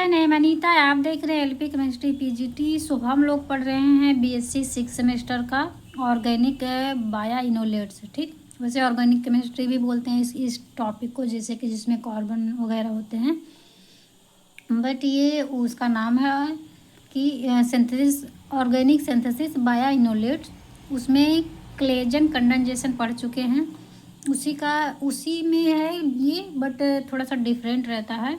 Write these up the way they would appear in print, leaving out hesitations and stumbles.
हाय, मैं अनीता। आप देख रहे हैं एलपी केमिस्ट्री पीजीटी। सो हम लोग पढ़ रहे हैं बीएससी 6 सेमेस्टर का ऑर्गेनिक बायो इनोलेट्स। ठीक, वैसे ऑर्गेनिक केमिस्ट्री भी बोलते हैं इस टॉपिक को, जैसे कि जिसमें कार्बन वगैरह होते हैं, बट ये उसका नाम है कि सिंथेसिस, ऑर्गेनिक सिंथेसिस बायो इनोलेट्स। उसमें क्लेजन कंडेंसेशन पढ़ चुके हैं, उसी में है ये, बट थोड़ा सा डिफरेंट रहता है।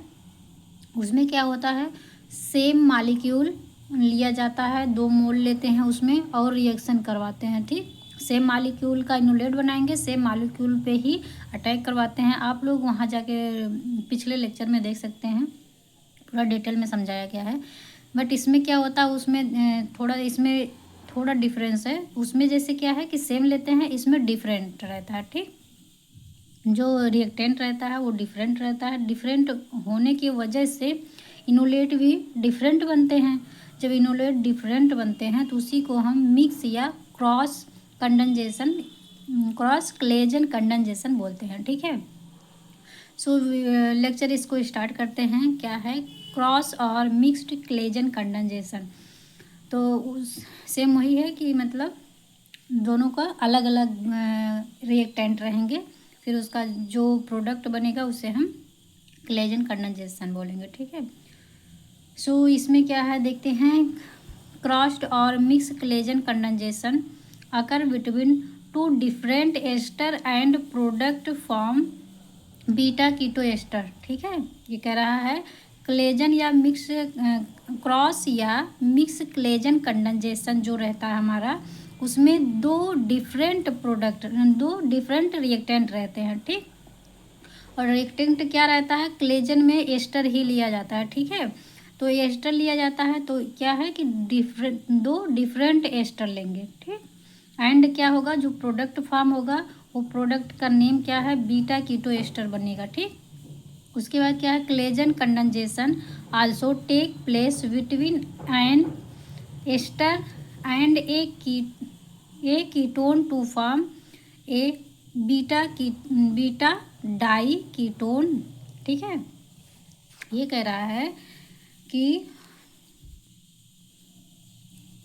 उसमें क्या होता है, सेम मालिक्यूल लिया जाता है, 2 मोल लेते हैं उसमें और रिएक्शन करवाते हैं। ठीक, सेम मालिक्यूल का इनोलेट बनाएंगे, सेम मालिक्यूल पे ही अटैक करवाते हैं। आप लोग वहाँ जाके पिछले लेक्चर में देख सकते हैं, पूरा डिटेल में समझाया गया है। बट इसमें क्या होता है, इसमें थोड़ा डिफरेंस है। उसमें जैसे क्या है कि सेम लेते हैं, इसमें डिफरेंट रहता है। ठीक, जो रिएक्टेंट रहता है वो डिफरेंट रहता है। डिफरेंट होने की वजह से इनोलेट भी डिफरेंट बनते हैं। जब इनोलेट डिफरेंट बनते हैं तो उसी को हम मिक्स या cross condensation, cross Claisen condensation बोलते हैं। ठीक है, सो लेक्चर इसको स्टार्ट करते हैं। क्या है क्रॉस और मिक्स्ड क्लेजन कंडेंसेशन? तो उस सेम वही है कि मतलब दोनों का अलग अलग रिएक्टेंट रहेंगे, फिर उसका जो प्रोडक्ट बनेगा उसे हम क्लेजन कंडेंसेशन बोलेंगे। ठीक है, सो इसमें क्या है देखते हैं। क्रॉस्ड और mix Claisen condensation occur between 2 different ester and product form beta keto ester. ठीक है, ये कह रहा है क्लेजन या मिक्स, क्रॉस या मिक्स क्लेजन कंडेंसेशन जो रहता है हमारा, उसमें 2 डिफरेंट रिएक्टेंट रहते हैं। ठीक, और रिएक्टेंट क्या रहता है, क्लेजन में एस्टर ही लिया जाता है। ठीक है, तो एस्टर लिया जाता है तो क्या है कि 2 डिफरेंट एस्टर लेंगे। ठीक, एंड क्या होगा, जो प्रोडक्ट फॉर्म होगा वो प्रोडक्ट का नेम क्या है, बीटा कीटो एस्टर बनेगा। ठीक, उसके बाद क्या है, Claisen condensation also take place between an ester and a ketone to form a beta diketone. ठीक है, ये कह रहा है कि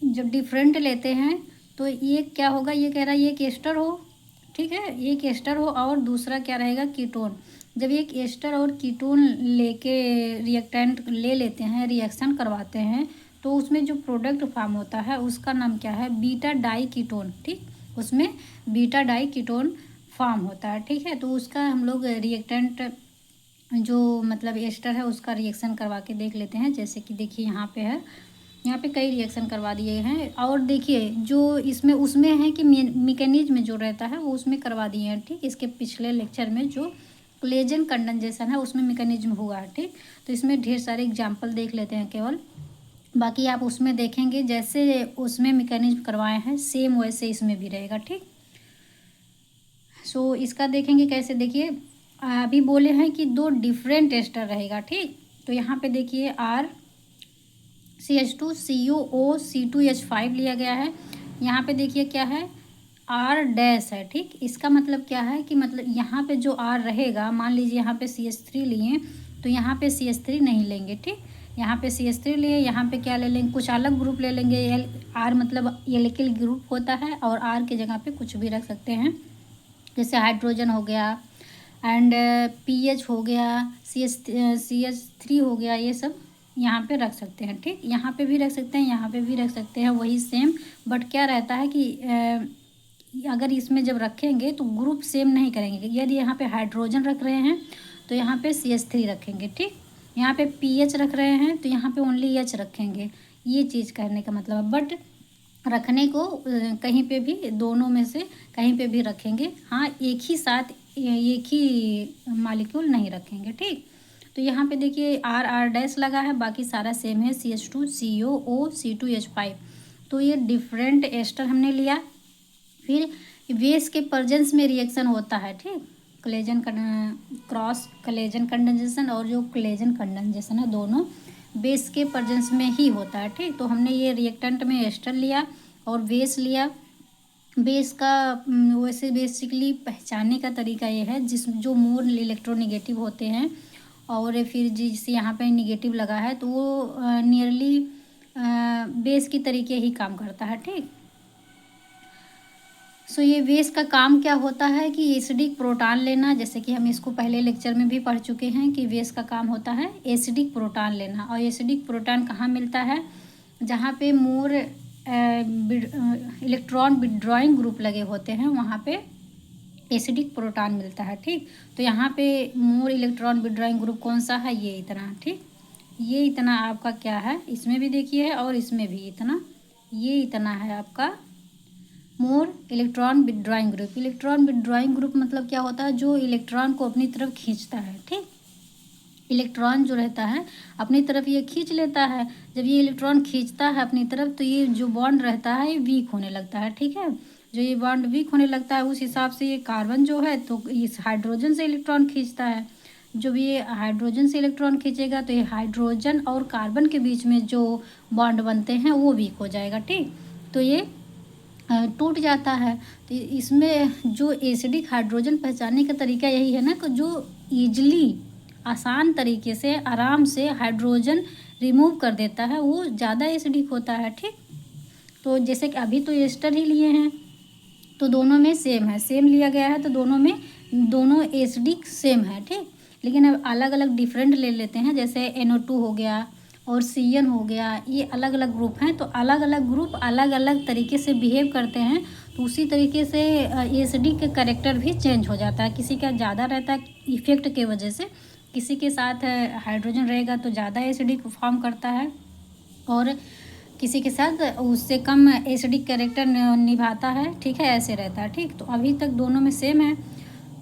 जब डिफरेंट लेते हैं तो ये क्या होगा, ये कह रहा है ये एक एस्टर हो। ठीक है, एक एस्टर हो और दूसरा क्या रहेगा, कीटोन। जब एक एस्टर और कीटोन लेके रिएक्टेंट ले लेते हैं, रिएक्शन करवाते हैं, तो उसमें जो प्रोडक्ट फॉर्म होता है उसका नाम क्या है, बीटा डाई कीटोन। ठीक, उसमें बीटा डाई कीटोन फॉर्म होता है। ठीक है, तो उसका हम लोग रिएक्टेंट जो मतलब एस्टर है उसका रिएक्शन करवा के देख लेते हैं। जैसे कि देखिए यहाँ पे है, यहाँ पे कई रिएक्शन करवा दिए हैं, और देखिए जो इसमें उसमें है कि मैकेनिज्म जो रहता है वो उसमें करवा दिए हैं। ठीक, इसके पिछले लेक्चर में जो क्लेजन कंडेंसेशन है उसमें मैकेनिज्म हुआ है। ठीक, तो इसमें ढेर सारे एग्जाम्पल देख लेते हैं केवल, बाकी आप उसमें देखेंगे जैसे उसमें मैकेनिज्म करवाए हैं सेम वैसे इसमें भी रहेगा। ठीक, सो इसका देखेंगे कैसे। देखिए अभी बोले हैं कि 2 डिफरेंट एस्टर रहेगा। ठीक, तो यहाँ पे देखिए RCH2CuO C2H5 लिया गया है। यहाँ पे देखिए क्या है, R डैश है। ठीक, इसका मतलब क्या है कि मतलब यहाँ पे जो R रहेगा, मान लीजिए यहाँ पे CH3 लिए तो यहाँ पे CH3 नहीं लेंगे। ठीक, यहाँ पे CH3 लिए, यहाँ पे क्या ले लेंगे, कुछ अलग ग्रुप ले लेंगे। R मतलब एल्किल ग्रुप होता है और R की जगह पे कुछ भी रख सकते हैं, जैसे हाइड्रोजन हो गया एंड PH हो गया, CH3 हो गया, ये सब यहाँ पे रख सकते हैं। ठीक, यहाँ पे भी रख सकते हैं, यहाँ पे भी रख सकते हैं, वही सेम। बट क्या रहता है कि अगर इसमें जब रखेंगे तो ग्रुप सेम नहीं करेंगे। यदि यहाँ पे हाइड्रोजन रख रहे हैं तो यहाँ पे CH3 रखेंगे। ठीक, यहाँ पे PH रख रहे हैं तो यहाँ पे ओनली H रखेंगे। ये चीज़ कहने का मतलब है। बट रखने को कहीं पे भी, दोनों में से कहीं पे भी रखेंगे, हाँ एक ही साथ एक ही मालिक्यूल नहीं रखेंगे। ठीक, तो यहाँ पे देखिए R डैश लगा है, बाकी सारा सेम है, CH2CuO C2H5। तो ये डिफरेंट एस्टर हमने लिया। फिर बेस के प्रेजेंस में रिएक्शन होता है। ठीक, क्रॉस क्लेजन कंडेंसेशन और जो क्लेजन कंडेंसेशन है दोनों बेस के प्रेजेंस में ही होता है। ठीक, तो हमने ये रिएक्टेंट में एस्टर लिया और बेस लिया। बेस का वैसे बेसिकली पहचानने का तरीका ये है, जो मोर इलेक्ट्रोनेगेटिव होते हैं और फिर जिससे यहाँ पे निगेटिव लगा है तो वो नियरली बेस की तरीके ही काम करता है, ठीक। सो ये बेस का काम क्या होता है कि एसिडिक प्रोटॉन लेना, जैसे कि हम इसको पहले लेक्चर में भी पढ़ चुके हैं कि बेस का काम होता है एसिडिक प्रोटॉन लेना। और एसिडिक प्रोटॉन कहाँ मिलता है? जहाँ पे मोर इलेक्ट्रॉन विड्रॉइंग ग्रुप लगे होते हैं वहाँ पे एसिडिक प्रोटॉन मिलता है, ठीक। तो यहाँ पे मोर इलेक्ट्रॉन विड्रॉइंग ग्रुप कौन सा है? ये इतना, ठीक। ये इतना आपका क्या है, इसमें भी देखिए है और इसमें भी इतना, ये इतना है आपका more electron withdrawing group. Electron withdrawing group मतलब क्या होता है? जो इलेक्ट्रॉन को अपनी तरफ खींचता है, ठीक। इलेक्ट्रॉन जो रहता है अपनी तरफ ये खींच लेता है। जब ये इलेक्ट्रॉन खींचता है अपनी तरफ तो ये जो बॉन्ड रहता है ये वीक होने लगता है, ठीक है। जो ये बॉन्ड वीक होने लगता है उस हिसाब से ये कार्बन जो है तो इस हाइड्रोजन से इलेक्ट्रॉन खींचता है। जब ये हाइड्रोजन से इलेक्ट्रॉन खींचेगा तो ये हाइड्रोजन और कार्बन के बीच में जो बॉन्ड बनते हैं वो वीक हो जाएगा, ठीक। तो ये टूट जाता है। तो इसमें जो एसिडिक हाइड्रोजन पहचानने का तरीका यही है ना कि जो ईजिली आसान तरीके से आराम से हाइड्रोजन रिमूव कर देता है वो ज़्यादा एसिडिक होता है, ठीक। तो जैसे कि अभी तो एस्टर ही लिए हैं तो दोनों में सेम है, सेम लिया गया है तो दोनों में दोनों एसिडिक सेम है, ठीक। लेकिन अब अलग अलग डिफरेंट ले लेते हैं, जैसे NO2 हो गया और CN हो गया, ये अलग अलग ग्रुप हैं। तो अलग अलग ग्रुप अलग अलग तरीके से बिहेव करते हैं तो उसी तरीके से एसिडिक का कैरेक्टर भी चेंज हो जाता है। किसी का ज़्यादा रहता है इफेक्ट के वजह से, किसी के साथ हाइड्रोजन रहेगा तो ज़्यादा एसिडिक फॉर्म करता है और किसी के साथ उससे कम एसिडिक कैरेक्टर निभाता है, ठीक है, ऐसे रहता है, ठीक। तो अभी तक दोनों में सेम है।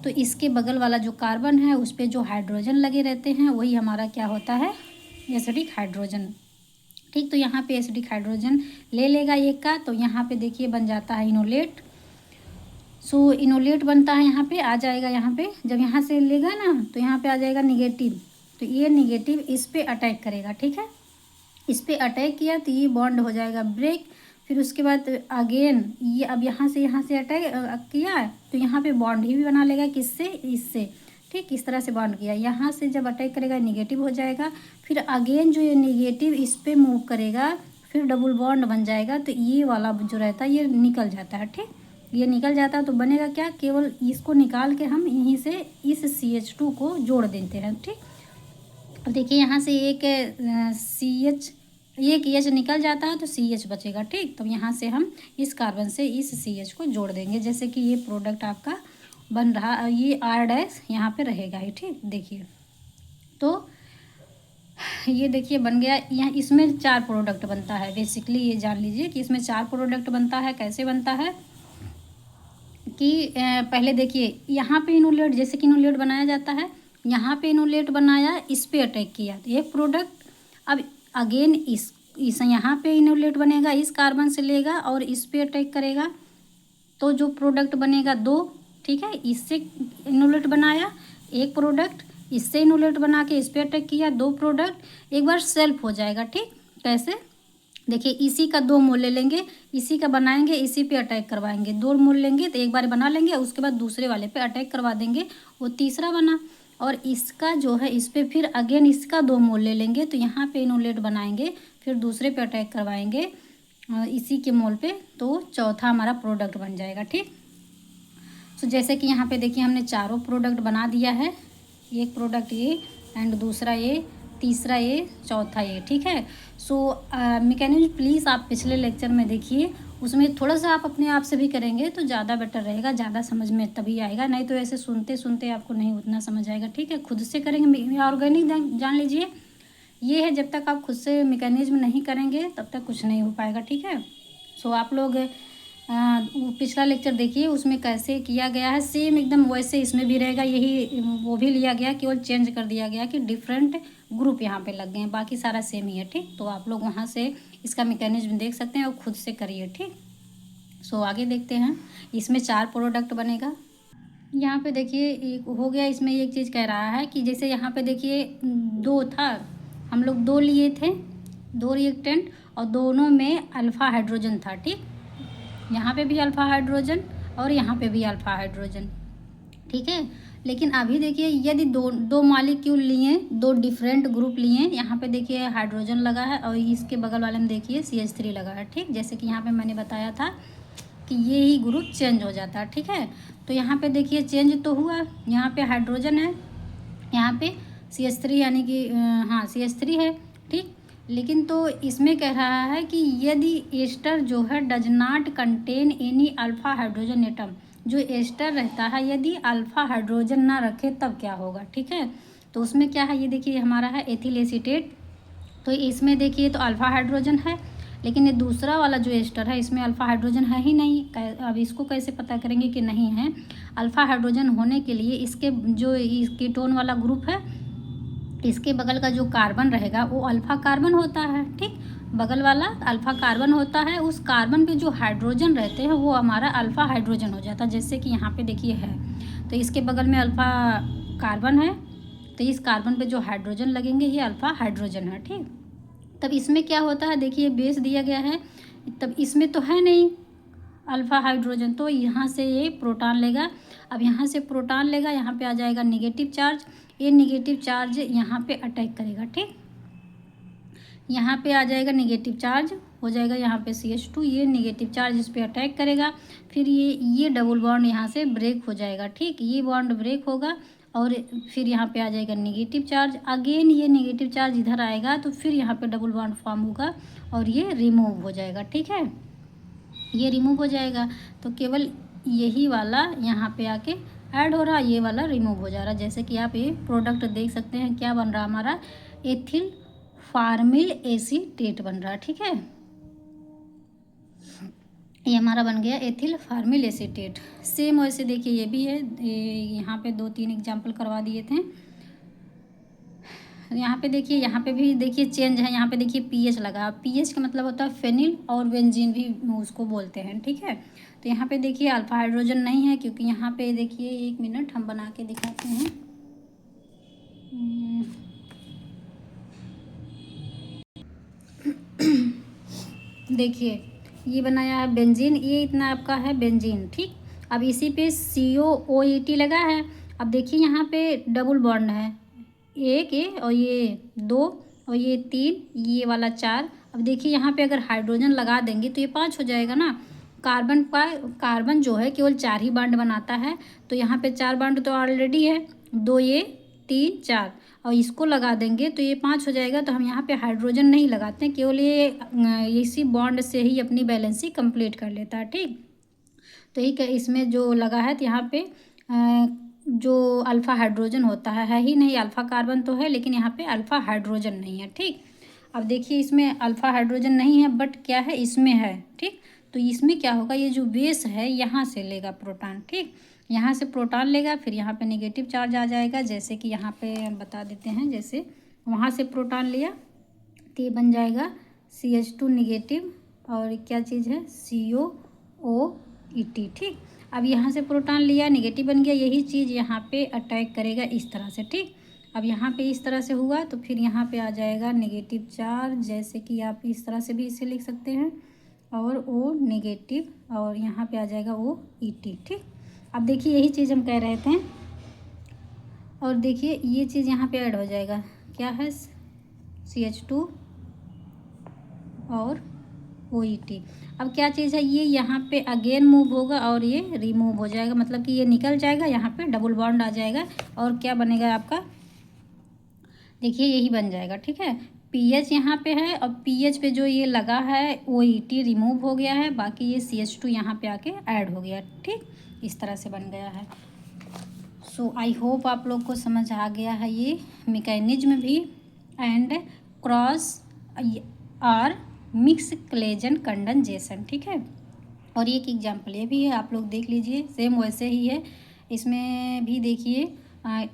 तो इसके बगल वाला जो कार्बन है उस पर जो हाइड्रोजन लगे रहते हैं वही हमारा क्या होता है? एसिडिक हाइड्रोजन, ठीक। तो यहाँ पे एसिडिक हाइड्रोजन ले लेगा एक का, तो यहाँ पे देखिए बन जाता है इनोलेट। सो इनोलेट बनता है, यहाँ पे आ जाएगा, यहाँ पे जब यहाँ से लेगा ना तो यहाँ पे आ जाएगा निगेटिव। तो ये निगेटिव इस पे अटैक करेगा, ठीक है। इस पे अटैक किया तो ये बॉन्ड हो जाएगा ब्रेक। फिर उसके बाद अगेन ये अब यहाँ से अटैक किया तो यहाँ पे बॉन्ड ही भी बना लेगा, किससे? इससे, ठीक। इस तरह से बॉन्ड किया, यहाँ से जब अटैक करेगा निगेटिव हो जाएगा। फिर अगेन जो ये निगेटिव इस पे मूव करेगा फिर डबल बॉन्ड बन जाएगा तो ये वाला जो रहता है ये निकल जाता है, ठीक। ये निकल जाता है तो बनेगा क्या? केवल इसको निकाल के हम यहीं से इस CH2 को जोड़ देते हैं, ठीक। अब देखिए यहाँ से एक एक H निकल जाता है तो CH बचेगा, ठीक। तो यहाँ से हम इस कार्बन से इस CH को जोड़ देंगे, जैसे कि ये प्रोडक्ट आपका बन रहा, ये R' यहाँ पे रहेगा ही, ठीक। देखिए तो ये देखिए बन गया। यहाँ इसमें 4 प्रोडक्ट बनता है बेसिकली, ये जान लीजिए कि इसमें 4 प्रोडक्ट बनता है। कैसे बनता है कि पहले देखिए यहाँ पे इनोलेट, जैसे कि इनोलेट बनाया जाता है, यहाँ पे इनोलेट बनाया, इस पे अटैक किया तो एक प्रोडक्ट। अब अगेन इस यहाँ पे इनोलेट बनेगा, इस कार्बन से लेगा और इस पे अटैक करेगा तो जो प्रोडक्ट बनेगा 2, ठीक है। इससे इनोलेट बनाया एक प्रोडक्ट, इससे इनोलेट बना के इस पे अटैक किया 2 प्रोडक्ट, एक बार सेल्फ हो जाएगा, ठीक। कैसे? देखिए इसी का 2 मोल ले लेंगे, इसी का बनाएंगे, इसी पे अटैक करवाएंगे। 2 मोल लेंगे तो एक बार बना लेंगे, उसके बाद दूसरे वाले पे अटैक करवा देंगे, वो तीसरा बना। और इसका जो है इस पे फिर अगेन इसका 2 मोल ले लेंगे तो यहाँ पे इनोलेट बनाएंगे, फिर दूसरे पे अटैक करवाएंगे इसी के मोल पे, तो चौथा हमारा प्रोडक्ट बन जाएगा, ठीक। सो जैसे कि यहाँ पे देखिए हमने चारों प्रोडक्ट बना दिया है, एक प्रोडक्ट ये एंड दूसरा ये, तीसरा ये, चौथा ये, ठीक है। सो मैकेनिज्म प्लीज़ आप पिछले लेक्चर में देखिए, उसमें थोड़ा सा आप अपने आप से भी करेंगे तो ज़्यादा बेटर रहेगा, ज़्यादा समझ में तभी आएगा, नहीं तो ऐसे सुनते सुनते आपको नहीं उतना समझ आएगा, ठीक है। खुद से करेंगे ऑर्गेनिक जान लीजिए, ये है जब तक आप खुद से मैकेनिज्म नहीं करेंगे तब तक कुछ नहीं हो पाएगा, ठीक है। सो आप लोग वो पिछला लेक्चर देखिए, उसमें कैसे किया गया है सेम एकदम वैसे इसमें भी रहेगा, यही वो भी लिया गया, केवल चेंज कर दिया गया कि डिफरेंट ग्रुप यहाँ पे लग गए हैं, बाकी सारा सेम ही है, ठीक। तो आप लोग वहाँ से इसका मैकेनिज्म देख सकते हैं और खुद से करिए, ठीक। सो आगे देखते हैं, इसमें 4 प्रोडक्ट बनेगा। यहाँ पे देखिए एक हो गया, इसमें एक चीज़ कह रहा है कि जैसे यहाँ पे देखिए 2 था, हम लोग 2 लिए थे, 2 रिएक्टेंट और दोनों में अल्फ़ा हाइड्रोजन था, ठीक। यहाँ पे भी अल्फ़ा हाइड्रोजन और यहाँ पे भी अल्फ़ा हाइड्रोजन, ठीक है। लेकिन अभी देखिए यदि दो मॉलिक्यूल लिए, दो डिफरेंट ग्रुप लिए, यहाँ पे देखिए हाइड्रोजन लगा है और इसके बगल वाले में देखिए CH3 लगा है, ठीक। जैसे कि यहाँ पे मैंने बताया था कि ये ही ग्रुप चेंज हो जाता है, ठीक है। तो यहाँ पे देखिए चेंज तो हुआ, यहाँ पे हाइड्रोजन है, यहाँ पे CH3 यानी कि हाँ CH3 है, ठीक। लेकिन तो इसमें कह रहा है कि यदि एस्टर जो है does not contain any alpha hydrogen atom, जो एस्टर रहता है यदि अल्फा हाइड्रोजन ना रखे तब क्या होगा, ठीक है। तो उसमें क्या है, ये देखिए हमारा है एथिल एसीटेट, तो इसमें देखिए तो अल्फा हाइड्रोजन है, लेकिन ये दूसरा वाला जो एस्टर है इसमें अल्फा हाइड्रोजन है ही नहीं। अब इसको कैसे पता करेंगे कि नहीं है? अल्फा हाइड्रोजन होने के लिए इसके जो कीटोन वाला ग्रुप है, इसके बगल का जो कार्बन रहेगा वो अल्फा कार्बन होता है, ठीक। बगल वाला अल्फा कार्बन होता है, उस कार्बन पे जो हाइड्रोजन रहते हैं वो हमारा अल्फा हाइड्रोजन हो जाता है। जैसे कि यहाँ पे देखिए है, तो इसके बगल में अल्फा कार्बन है, तो इस कार्बन पे जो हाइड्रोजन लगेंगे ये अल्फा हाइड्रोजन है, ठीक। तब इसमें क्या होता है, देखिए बेस दिया गया है, तब इसमें तो है नहीं अल्फा हाइड्रोजन, तो यहाँ से ये प्रोटॉन लेगा। अब यहाँ से प्रोटॉन लेगा, यहाँ पे आ जाएगा निगेटिव चार्ज, ये निगेटिव चार्ज यहाँ पे अटैक करेगा, ठीक। यहाँ पे आ जाएगा निगेटिव चार्ज, हो जाएगा यहाँ पे CH2, ये निगेटिव चार्ज इस पर अटैक करेगा, फिर ये डबल बॉन्ड यहाँ से ब्रेक हो जाएगा, ठीक। ये बॉन्ड ब्रेक होगा और फिर यहाँ पे आ जाएगा निगेटिव चार्ज, अगेन ये निगेटिव चार्ज इधर आएगा तो फिर यहाँ पे डबल बॉन्ड फॉर्म होगा और ये रिमूव हो जाएगा, ठीक है। ये रिमूव हो जाएगा तो केवल यही वाला यहाँ पे आके ऐड हो रहा, ये वाला रिमूव हो जा रहा। जैसे कि आप ये प्रोडक्ट देख सकते हैं, क्या बन रहा हमारा, एथिल फार्मिल एसीटेट बन रहा, ठीक है। ये हमारा बन गया एथिल फार्मिल एसीटेट। सेम वैसे देखिए ये भी है, यहाँ पे 2-3 एग्जाम्पल करवा दिए थे। यहाँ पे देखिए, यहाँ पे भी देखिए चेंज है, यहाँ पे देखिए पीएच लगा, पीएच का मतलब होता है फेनिल और बेंजीन भी उसको बोलते हैं, ठीक है। तो यहाँ पे देखिए अल्फा हाइड्रोजन नहीं है, क्योंकि यहाँ पे देखिए 1 मिनट हम बना के दिखाते हैं। देखिए ये बनाया है बेंजीन, ये इतना आपका है बेंजीन, ठीक। अब इसी पे COOET लगा है। अब देखिए यहाँ पे डबल बॉन्ड है, एक ये और ये 2 और ये 3, ये वाला 4। अब देखिए यहाँ पे अगर हाइड्रोजन लगा देंगे तो ये 5 हो जाएगा ना। कार्बन जो है केवल 4 ही बॉन्ड बनाता है, तो यहाँ पे 4 बॉन्ड तो ऑलरेडी है, 2 ये 3 4, और इसको लगा देंगे तो ये 5 हो जाएगा। तो हम यहाँ पे हाइड्रोजन नहीं लगाते हैं, केवल ये इसी बॉन्ड से ही अपनी बैलेंसी कंप्लीट कर लेता है, ठीक। तो ये इसमें जो लगा है तो यहाँ पे जो अल्फ़ा हाइड्रोजन होता है ही नहीं, अल्फ़ा कार्बन तो है लेकिन यहाँ पे अल्फ़ा हाइड्रोजन नहीं है, ठीक। अब देखिए इसमें अल्फ़ा हाइड्रोजन नहीं है बट क्या है, इसमें है, ठीक। तो इसमें क्या होगा, ये जो बेस है यहाँ से लेगा प्रोटॉन, ठीक। यहाँ से प्रोटॉन लेगा, फिर यहाँ पे नेगेटिव चार्ज आ जाएगा। जैसे कि यहाँ पे हम बता देते हैं, जैसे वहाँ से प्रोटॉन लिया तो ये बन जाएगा CH2 निगेटिव और क्या चीज़ है COOET, ठीक। अब यहाँ से प्रोटॉन लिया, निगेटिव बन गया, यही चीज़ यहाँ पे अटैक करेगा इस तरह से, ठीक। अब यहाँ पे इस तरह से हुआ तो फिर यहाँ पे आ जाएगा नेगेटिव चार्ज, जैसे कि आप इस तरह से भी इसे लिख सकते हैं, और O नेगेटिव और यहाँ पे आ जाएगा OET, ठीक। अब देखिए यही चीज़ हम कह रहे थे, और देखिए ये चीज़ यहाँ पे ऐड हो जाएगा, क्या है CH2 और OET। अब क्या चीज़ है, ये यहाँ पे अगेन मूव होगा और ये रिमूव हो जाएगा, मतलब कि ये निकल जाएगा, यहाँ पे डबल बॉन्ड आ जाएगा और क्या बनेगा आपका, देखिए यही बन जाएगा, ठीक है। पीएच यहाँ पे है और पीएच पे जो ये लगा है OET रिमूव हो गया है, बाकी ये CH2 यहाँ पे आके ऐड हो गया, ठीक। इस तरह से बन गया है। सो आई होप आप लोग को समझ आ गया है ये मैकेनिज्म भी, एंड क्रॉस और मिक्स कोलेजन कंडेंसेशन, ठीक है। और एक एग्जाम्पल ये भी है, आप लोग देख लीजिए, सेम वैसे ही है। इसमें भी देखिए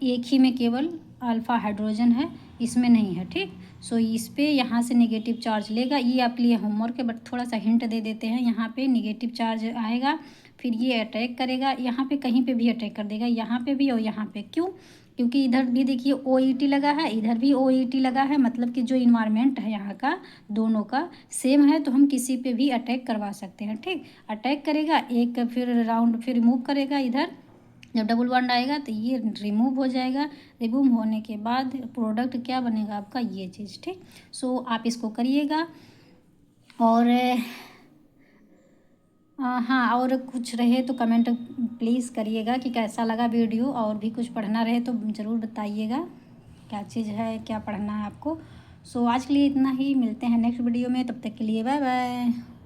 एक ही में केवल अल्फ़ा हाइड्रोजन है, इसमें नहीं है, ठीक। सो इस पे यहाँ से नेगेटिव चार्ज लेगा, ये आपके लिए होमवर्क है बट थोड़ा सा हिंट दे देते हैं। यहाँ पे नेगेटिव चार्ज आएगा, फिर ये अटैक करेगा, यहाँ पे कहीं पे भी अटैक कर देगा, यहाँ पे भी और यहाँ पे। क्यों? क्योंकि इधर भी देखिए OET लगा है, इधर भी OET लगा है, मतलब कि जो इन्वायरमेंट है यहाँ का दोनों का सेम है, तो हम किसी पे भी अटैक करवा सकते हैं, ठीक। अटैक करेगा एक, फिर राउंड फिर रिमूव करेगा इधर, जब डबल बॉन्ड आएगा तो ये रिमूव हो जाएगा। रिमूव होने के बाद प्रोडक्ट क्या बनेगा आपका, ये चीज़, ठीक। सो आप इसको करिएगा। और हाँ, और कुछ रहे तो कमेंट प्लीज़ करिएगा कि कैसा लगा वीडियो, और भी कुछ पढ़ना रहे तो ज़रूर बताइएगा क्या चीज़ है, क्या पढ़ना है आपको। सो आज के लिए इतना ही, मिलते हैं नेक्स्ट वीडियो में, तब तक के लिए बाय बाय।